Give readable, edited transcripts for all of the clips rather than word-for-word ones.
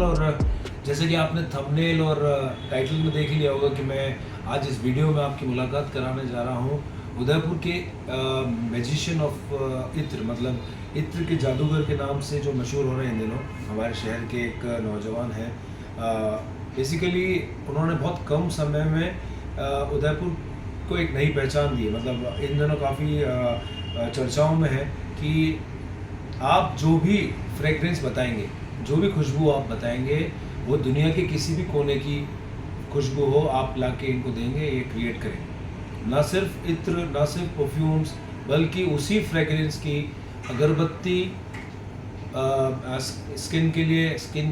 और जैसे कि आपने थंबनेल और टाइटल में देख लिया होगा कि मैं आज इस वीडियो में आपकी मुलाकात कराने जा रहा हूँ उदयपुर के मैजिशियन ऑफ इत्र, मतलब इत्र के जादूगर के नाम से जो मशहूर हो रहे हैं इन दिनों हमारे शहर के एक नौजवान हैं। बेसिकली उन्होंने बहुत कम समय में उदयपुर को एक नई पहचान दी है। मतलब इन दिनों काफ़ी चर्चाओं में है कि आप जो भी फ्रेगरेंस बताएंगे, जो भी खुशबू आप बताएंगे, वो दुनिया के किसी भी कोने की खुशबू हो, आप ला के इनको देंगे, ये क्रिएट करें। ना सिर्फ इत्र, ना सिर्फ परफ्यूम्स, बल्कि उसी फ्रेगरेंस की अगरबत्ती, स्किन के लिए स्किन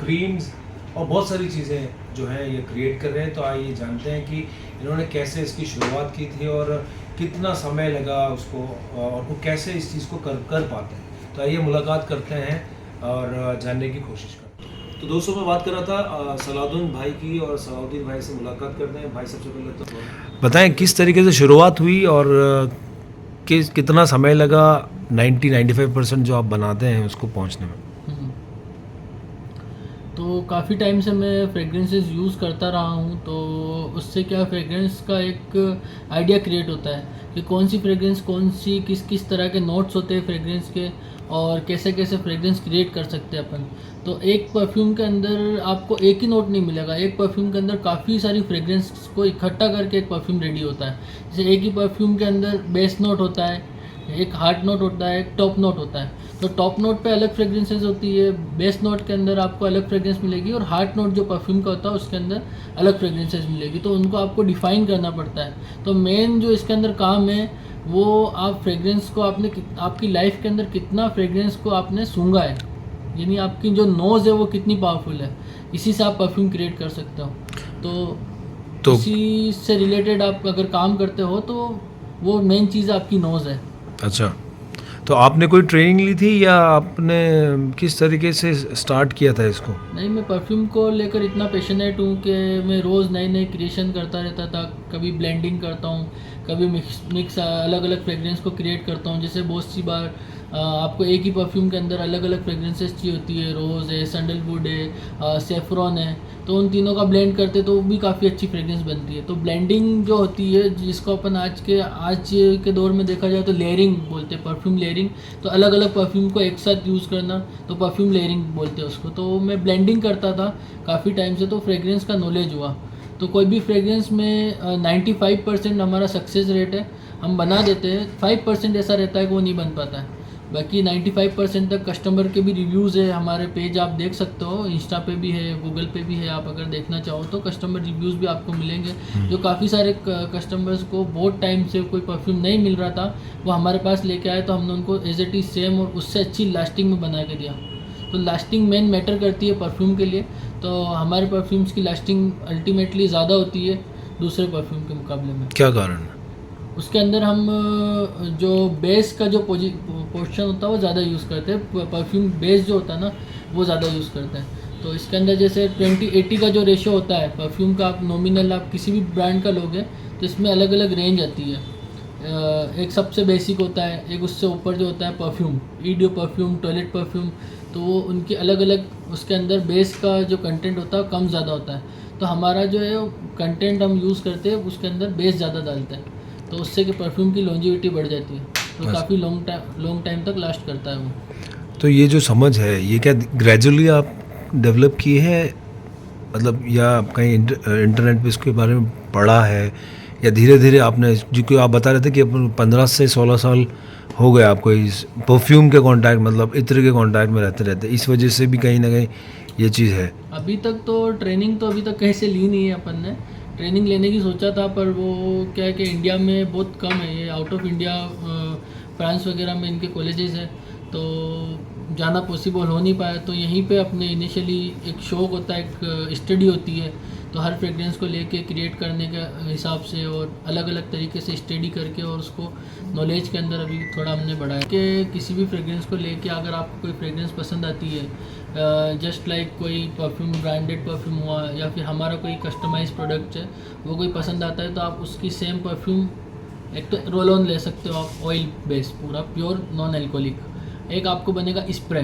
क्रीम्स और बहुत सारी चीज़ें जो हैं ये क्रिएट कर रहे हैं। तो आइए जानते हैं कि इन्होंने कैसे इसकी शुरुआत की थी और कितना समय लगा उसको, और वो कैसे इस चीज़ को कर पाते हैं। तो आइए मुलाकात करते हैं और जानने की कोशिश करते हैं। तो दोस्तों, मैं बात कर रहा था सलाउद्दीन भाई की, और सलाउद्दीन भाई से मुलाकात करते हैं। भाई, सबसे पहले तो बताएं किस तरीके से शुरुआत हुई और कितना समय लगा 90-95% जो आप बनाते हैं उसको पहुंचने में। तो काफ़ी टाइम से मैं फ्रेगरेंसेस यूज़ करता रहा हूँ, तो उससे क्या फ्रेगरेंस का एक आइडिया क्रिएट होता है कि कौन सी फ्रेगरेंस, कौन सी किस किस तरह के नोट्स होते हैं फ्रेगरेंस के, और कैसे कैसे फ्रेगरेंस क्रिएट कर सकते हैं अपन। तो एक परफ्यूम के अंदर आपको एक ही नोट नहीं मिलेगा, एक परफ्यूम के अंदर काफ़ी सारी फ्रेगरेंस को इकट्ठा करके एक परफ्यूम रेडी होता है। जैसे एक ही परफ्यूम के अंदर बेस नोट होता है, एक हार्ट नोट होता है, एक टॉप नोट होता है। तो टॉप नोट पे अलग फ्रेगरेंसेस होती है, बेस नोट के अंदर आपको अलग फ्रेगरेंस मिलेगी, और हार्ट नोट जो परफ्यूम का होता है उसके अंदर अलग फ्रेगरेंसेस मिलेगी। तो उनको आपको डिफ़ाइन करना पड़ता है। तो मेन जो इसके अंदर काम है वो आप फ्रेगरेंस को आपकी लाइफ के अंदर कितना फ्रेगरेंस को आपने सूंघा है, यानी आपकी जो नोज़ है वो कितनी पावरफुल है, इसी से आप परफ्यूम क्रिएट कर सकते हो। तो इसी से रिलेटेड आप अगर काम करते हो तो वो मेन चीज़ आपकी नोज़ है। अच्छा, तो आपने कोई ट्रेनिंग ली थी या आपने किस तरीके से स्टार्ट किया था इसको? नहीं, मैं परफ्यूम को लेकर इतना पैशनेट हूँ कि मैं रोज़ नए नए क्रिएशन करता रहता था। कभी ब्लेंडिंग करता हूँ, कभी मिक्स अलग अलग फ्रेगरेंस को क्रिएट करता हूँ। जैसे बहुत सी बार आपको एक ही परफ्यूम के अंदर अलग अलग फ्रेगरेंसेस चाहिए होती है, रोज़ है, सैंडलवुड है, सेफ्रॉन है, तो उन तीनों का ब्लेंड करते तो भी काफ़ी अच्छी फ्रेगरेंस बनती है। तो ब्लेंडिंग जो होती है, जिसको अपन आज के दौर में देखा जाए तो लेयरिंग बोलते हैं, परफ्यूम लेयरिंग। तो अलग अलग परफ्यूम को एक साथ यूज़ करना, तो परफ्यूम लेयरिंग बोलते हैं उसको। तो मैं ब्लेंडिंग करता था काफ़ी टाइम से, तो फ्रेगरेंस का नॉलेज हुआ। तो कोई भी फ्रेगरेंस में 95% हमारा सक्सेस रेट है, हम बना देते हैं। 5% ऐसा रहता है कि वो नहीं बन पाता है। बाकी 95% तक कस्टमर के भी रिव्यूज़ है। हमारे पेज आप देख सकते हो, इंस्टा पे भी है, गूगल पे भी है। आप अगर देखना चाहो तो कस्टमर रिव्यूज़ भी आपको मिलेंगे। जो काफ़ी सारे कस्टमर्स को बहुत टाइम से कोई परफ्यूम नहीं मिल रहा था, वो हमारे पास लेके आए, तो हमने उनको एज इट इज़ सेम और उससे अच्छी लास्टिंग में बना के दिया। तो लास्टिंग मेन मैटर करती है परफ्यूम के लिए। तो हमारे परफ्यूम्स की लास्टिंग अल्टीमेटली ज़्यादा होती है दूसरे परफ्यूम के मुकाबले में। क्या कारण है? उसके अंदर हम जो बेस का जो पोर्शन होता है वो ज़्यादा यूज़ करते हैं। परफ्यूम बेस जो होता है ना, वो ज़्यादा यूज़ करते हैं। तो इसके अंदर जैसे 20-80 का जो रेशो होता है परफ्यूम का, आप नॉमिनल आप किसी भी ब्रांड का लोगे तो इसमें अलग अलग रेंज आती है। एक सबसे बेसिक होता है, एक उससे ऊपर जो होता है परफ्यूम, ईडियो परफ्यूम, टॉयलेट परफ्यूम। तो वो उनकी अलग अलग, उसके अंदर बेस का जो कंटेंट होता है कम ज़्यादा होता है। तो हमारा जो है कंटेंट हम यूज़ करते हैं उसके अंदर बेस ज़्यादा डालते हैं, तो उससे कि परफ्यूम की लॉन्जिविटी बढ़ जाती है। तो काफ़ी लॉन्ग टाइम तक लास्ट करता है वो। तो ये जो समझ है, ये क्या ग्रेजुअली आप डेवलप की है, मतलब या कहीं इंटरनेट पे इसके बारे में पढ़ा है, या धीरे धीरे आपने, जो कि आप बता रहे थे कि 15 से 16 साल हो गए आपको इस परफ्यूम के कांटेक्ट, मतलब इत्र के कांटेक्ट में रहते रहते, इस वजह से भी कहीं ना कहीं ये चीज़ है? अभी तक तो ट्रेनिंग तो अभी तक कहीं से ली नहीं है अपन ने। ट्रेनिंग लेने की सोचा था, पर वो क्या है कि इंडिया में बहुत कम है ये। आउट ऑफ इंडिया फ्रांस वगैरह में इनके कॉलेजेस हैं, तो जाना पॉसिबल हो नहीं पाया। तो यहीं पे अपने इनिशियली एक शौक होता है, एक स्टडी होती है। तो हर फ्रेगरेंस को लेके क्रिएट करने के हिसाब से और अलग अलग तरीके से स्टडी करके और उसको नॉलेज के अंदर अभी थोड़ा हमने बढ़ाया कि किसी भी फ्रेगरेंस को लेके अगर आपको कोई फ्रेगरेंस पसंद आती है, जस्ट लाइक कोई परफ्यूम, ब्रांडेड परफ्यूम हुआ, या फिर हमारा कोई कस्टमाइज प्रोडक्ट है, वो कोई पसंद आता है, तो आप उसकी सेम परफ्यूम, एक तो रोल ऑन ले सकते हो आप, ऑयल बेस पूरा प्योर नॉन एल्कोहलिक। एक आपको बनेगा स्प्रे,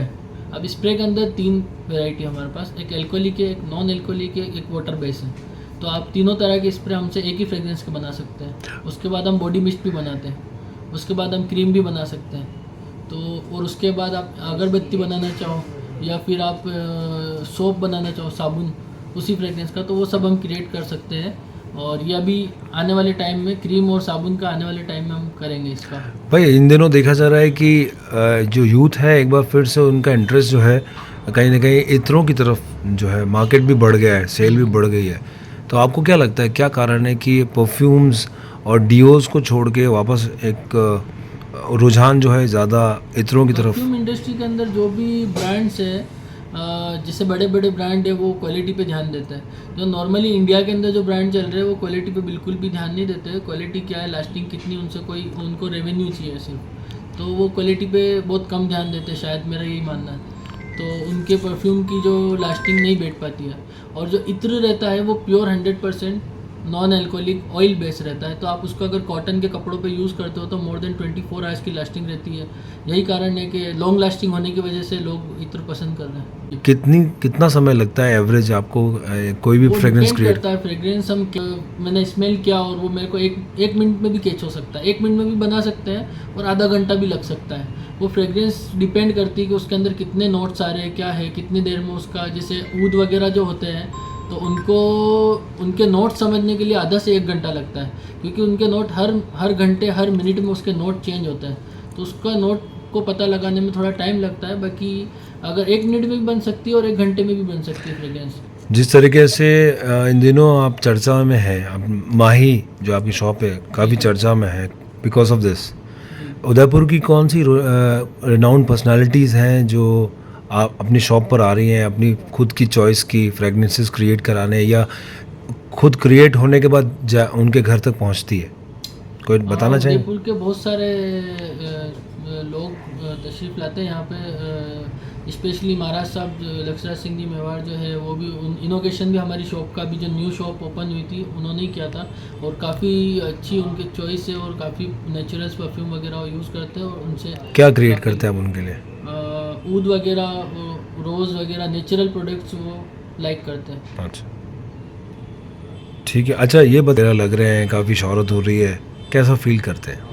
अब स्प्रे के अंदर 3 वैरायटी है हमारे पास, एक एल्कोहलिक है, एक नॉन एल्कोहलिक है, एक वाटर बेस है। तो आप तीनों तरह के स्प्रे हमसे एक ही फ्रेगरेंस के बना सकते हैं। उसके बाद हम बॉडी मिस्ट भी बनाते हैं, उसके बाद हम क्रीम भी बना सकते हैं। तो और उसके बाद आप अगरबत्ती बनाना चाहो या फिर आप सोप बनाना चाहो, साबुन उसी फ्रेगरेंस का, तो वो सब हम क्रिएट कर सकते हैं। और ये अभी आने वाले टाइम में क्रीम और साबुन का आने वाले टाइम में हम करेंगे इसका। भाई इन दिनों देखा जा रहा है कि जो यूथ है एक बार फिर से उनका इंटरेस्ट जो है कहीं ना कहीं इत्रों की तरफ जो है, मार्केट भी बढ़ गया है, सेल भी बढ़ गई है। तो आपको क्या लगता है क्या कारण है कि परफ्यूम्स और डिओज को छोड़ के वापस एक रुझान जो है ज़्यादा इत्रों की तरफ? परफ्यूम इंडस्ट्री के अंदर जो भी ब्रांड्स है, जैसे बड़े बड़े ब्रांड है, वो क्वालिटी पे ध्यान देते हैं। जो नॉर्मली इंडिया के अंदर जो ब्रांड चल रहे हैं वो क्वालिटी पे बिल्कुल भी ध्यान नहीं देते हैं। क्वालिटी क्या है, लास्टिंग कितनी, उनसे कोई उनको रेवेन्यू चाहिए सिर्फ, तो वो क्वालिटी पे बहुत कम ध्यान देते हैं, शायद मेरा यही मानना है। तो उनके परफ्यूम की जो लास्टिंग नहीं बैठ पाती है। और जो इत्र रहता है वो pure 100% non alcoholic oil base रहता है। तो आप उसको अगर कॉटन के कपड़ों पे यूज़ करते हो तो मोर देन 24 आवर्स की लास्टिंग रहती है। यही कारण है कि लॉन्ग लास्टिंग होने की वजह से लोग इत्र पसंद कर रहे हैं। कितना समय लगता है एवरेज आपको कोई भी वो फ्रेग्रेंस डिपेंड क्रिएट? करता है फ्रेग्रेंस मैंने स्मेल किया और वो मेरे को एक मिनट में भी कैच हो सकता है, 1 मिनट में भी बना सकते हैं और आधा घंटा भी लग सकता है। वो फ्रेग्रेंस डिपेंड करती है कि उसके अंदर कितने नोट्स आ रहे हैं, क्या है, कितनी देर में उसका, जैसे ऊद वगैरह जो होते हैं तो उनके नोट समझने के लिए आधा से 1 घंटा लगता है, क्योंकि उनके नोट हर घंटे हर मिनट में उसके नोट चेंज होते हैं। तो उसका नोट को पता लगाने में थोड़ा टाइम लगता है। बाकी अगर 1 मिनट में भी बन सकती है और 1 घंटे में भी बन सकती है फ्रेग्रेंस। जिस तरीके से इन दिनों आप चर्चा में हैं, आप माही जो आपकी शॉप है काफ़ी चर्चा में है बिकॉज ऑफ दिस। उदयपुर की कौन सी रिनाउंड पर्सनालिटीज़ हैं जो आप अपनी शॉप पर आ रही हैं अपनी खुद की चॉइस की फ्रेगनेंसेस क्रिएट कराने, या खुद क्रिएट होने के बाद उनके घर तक पहुंचती है? कोई बताना चाहिए? उदयपुर के बहुत सारे लोग तशरीफ़ लाते हैं यहाँ पे, स्पेशली महाराज साहब लक्षराज सिंह जी मेवाड़ जो है, वो भी इनोवेशन भी हमारी शॉप का भी जो न्यू शॉप ओपन हुई थी उन्होंने ही किया था। और काफ़ी अच्छी उनकी चॉइस है और काफ़ी नेचुरल्स परफ्यूम वगैरह वो यूज़ करते हैं। और उनसे क्या क्रिएट करते हैं आप उनके लिए? ऊद वगैरह, रोज़ वगैरह, नेचुरल प्रोडक्ट्स वो लाइक करते हैं। अच्छा ठीक है। अच्छा ये बता, लग रहे हैं काफ़ी शोहरत हो रही है, कैसा फील करते हैं?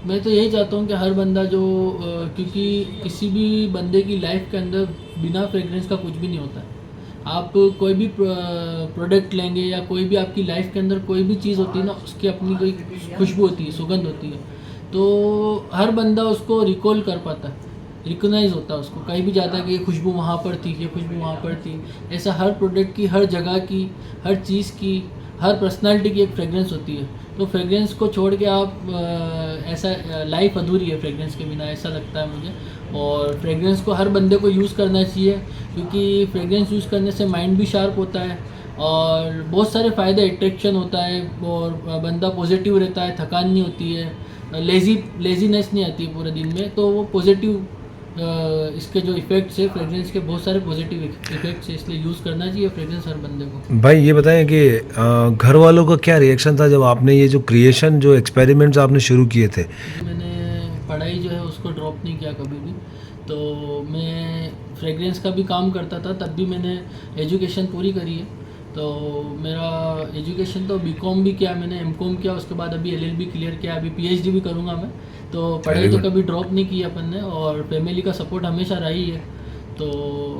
मैं तो यही चाहता हूँ कि हर बंदा जो क्योंकि किसी भी बंदे की लाइफ के अंदर बिना फ्रेगरेंस का कुछ भी नहीं होता है। आप कोई भी प्रोडक्ट लेंगे या कोई भी आपकी लाइफ के अंदर कोई भी चीज़ होती है ना, उसकी अपनी कोई खुशबू होती है, सुगंध होती है। तो हर बंदा उसको रिकॉल कर पाता है, रिकॉग्नाइज होता है उसको, कहीं भी जाता है कि ये खुशबू वहाँ पर थी, ये खुशबू वहाँ पर थी। ऐसा हर प्रोडक्ट की, हर जगह की, हर चीज़ की, हर पर्सनालिटी की एक फ्रेगरेंस होती है। तो फ्रेगरेंस को छोड़ के आप ऐसा लाइफ अधूरी है फ्रेगरेंस के बिना, ऐसा लगता है मुझे। और फ्रेगरेंस को हर बंदे को यूज़ करना चाहिए, क्योंकि फ्रेगरेंस यूज़ करने से माइंड भी शार्प होता है और बहुत सारे फ़ायदे, अट्रैक्शन होता है और बंदा पॉजिटिव रहता है, थकान नहीं होती है, लेजीनेस नहीं आती है पूरे दिन में। तो वो पॉजिटिव इसके जो इफ़ेक्ट्स है फ्रेगरेंस के, बहुत सारे पॉजिटिव इफ़ेक्ट्स है, इसलिए यूज़ करना चाहिए फ्रेगरेंस हर बंदे को। भाई ये बताएं कि घर वालों का क्या रिएक्शन था जब आपने ये जो क्रिएशन, जो एक्सपेरिमेंट्स आपने शुरू किए थे? मैंने पढ़ाई जो है उसको ड्रॉप नहीं किया कभी भी। तो मैं फ्रेगरेंस का भी काम करता था, तब भी मैंने एजुकेशन पूरी करी है। तो मेरा एजुकेशन तो बीकॉम भी किया मैंने, एमकॉम किया, उसके बाद अभी एलएलबी क्लियर किया, अभी पीएचडी भी करूँगा मैं। तो पढ़ाई तो कभी ड्रॉप नहीं की अपन ने, और फैमिली का सपोर्ट हमेशा रहा ही है। तो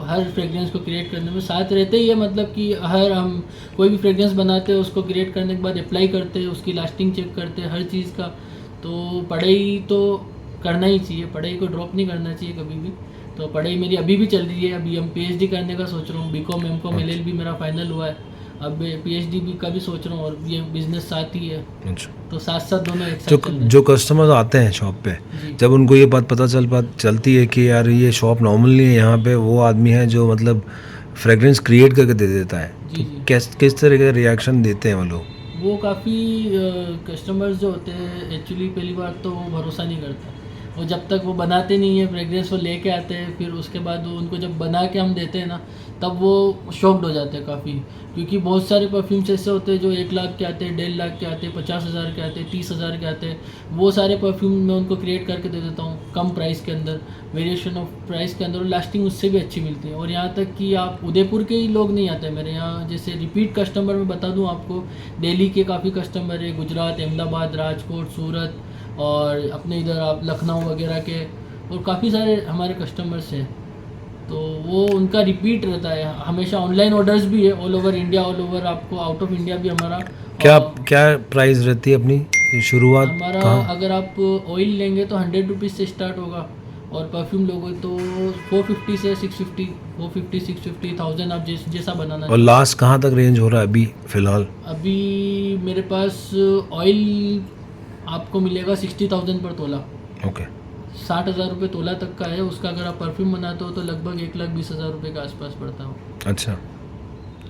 हर फ्रेगरेंस को क्रिएट करने में साथ रहते ही है, मतलब कि हर हम कोई भी फ्रेगरेंस बनाते हैं उसको क्रिएट करने के बाद अप्लाई करते हैं, उसकी लास्टिंग चेक करते हैं, हर चीज़ का। तो पढ़ाई तो करना ही चाहिए, पढ़ाई को ड्रॉप नहीं करना चाहिए कभी भी। तो पढ़ाई मेरी अभी भी चल रही है, अभी हम पीएचडी करने का सोच रहा हूँ, बीकॉम एमकॉम एलएलबी मेरा फाइनल हुआ है, अब पीएचडी भी का भी सोच रहा हूँ, और ये बिजनेस साथ ही है। अच्छा। तो साथ साथ दोनों एक साथ चल रहे हैं। जो कस्टमर्स आते हैं शॉप पे, जी। जब उनको ये बात पता चलती है कि यार ये शॉप नॉर्मल नहीं है, यहाँ पे वो आदमी है जो मतलब फ्रेगरेंस क्रिएट करके दे देता है, जी, तो जी। किस तरह का रिएक्शन देते हैं वो लोग? वो काफ़ी कस्टमर्स जो होते हैं एक्चुअली पहली बार तो वो भरोसा नहीं करते। वो जब तक वो बनाते नहीं है फ्रेगरेंस, वो लेके आते हैं, फिर उसके बाद वो उनको जब बना के हम देते हैं ना, तब वो शॉक्ड हो जाते हैं काफ़ी। क्योंकि बहुत सारे परफ्यूम्स ऐसे होते हैं जो 1 लाख के आते हैं, 1.5 लाख के आते हैं, 50,000 के आते हैं, 30,000 के आते हैं। वो सारे परफ्यूम मैं उनको क्रिएट करके दे देता हूँ कम प्राइस के अंदर, वेरिएशन ऑफ प्राइस के अंदर, और लास्टिंग उससे भी अच्छी मिलती है। और यहाँ तक कि आप उदयपुर के ही लोग नहीं आते मेरे यहाँ, जैसे रिपीट कस्टमर मैं बता दूँ आपको, दिल्ली के काफ़ी कस्टमर है, गुजरात, अहमदाबाद, राजकोट, सूरत, और अपने इधर आप लखनऊ वगैरह के, और काफ़ी सारे हमारे कस्टमर्स हैं। तो वो उनका रिपीट रहता है हमेशा। ऑनलाइन ऑर्डर्स भी है all over India, all over आपको आउट ऑफ इंडिया भी हमारा। क्या और क्या प्राइस रहती है अपनी शुरुआत हमारा कहाँ? अगर आप ऑयल लेंगे तो 100 रुपीज़ से स्टार्ट होगा, और परफ्यूम लोगे तो 450 से 650, 450, 650, 1000, आप जैसा बनाना और लास्ट कहाँ तक रेंज हो रहा है अभी फिलहाल? अभी मेरे पास ऑयल आपको मिलेगा 60,000 पर तोला, ओके 60,000 रुपये तोला तक का है उसका। अगर आप परफ्यूम बनाते हो तो लगभग 1,20,000 रुपये के आसपास पड़ता हो। अच्छा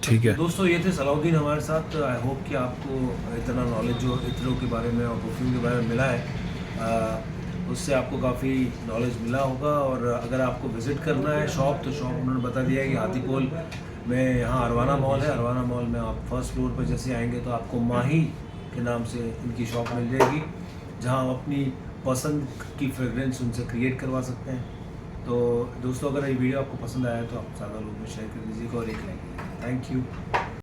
ठीक है। दोस्तों ये थे सलाउद्दीन हमारे साथ। आई होप कि आपको इतना नॉलेज जो इत्रों के बारे में और परफ्यूम के बारे में मिला है, उससे आपको काफ़ी नॉलेज मिला होगा। और अगर आपको विज़िट करना है शॉप, तो शॉप उन्होंने बता दिया है कि हाथीपोल में यहाँ अरवाना मॉल है। अरवाना मॉल में आप फर्स्ट फ्लोर पर जैसे आएंगे तो आपको माही के नाम से इनकी शॉप मिल जाएगी, जहाँ आप अपनी पसंद की फ्रेगरेंस उनसे क्रिएट करवा सकते हैं। तो दोस्तों अगर ये वीडियो आपको पसंद आया तो आप ज़्यादा लोगों में शेयर कर दीजिएगा और एक लाइक। Thank you.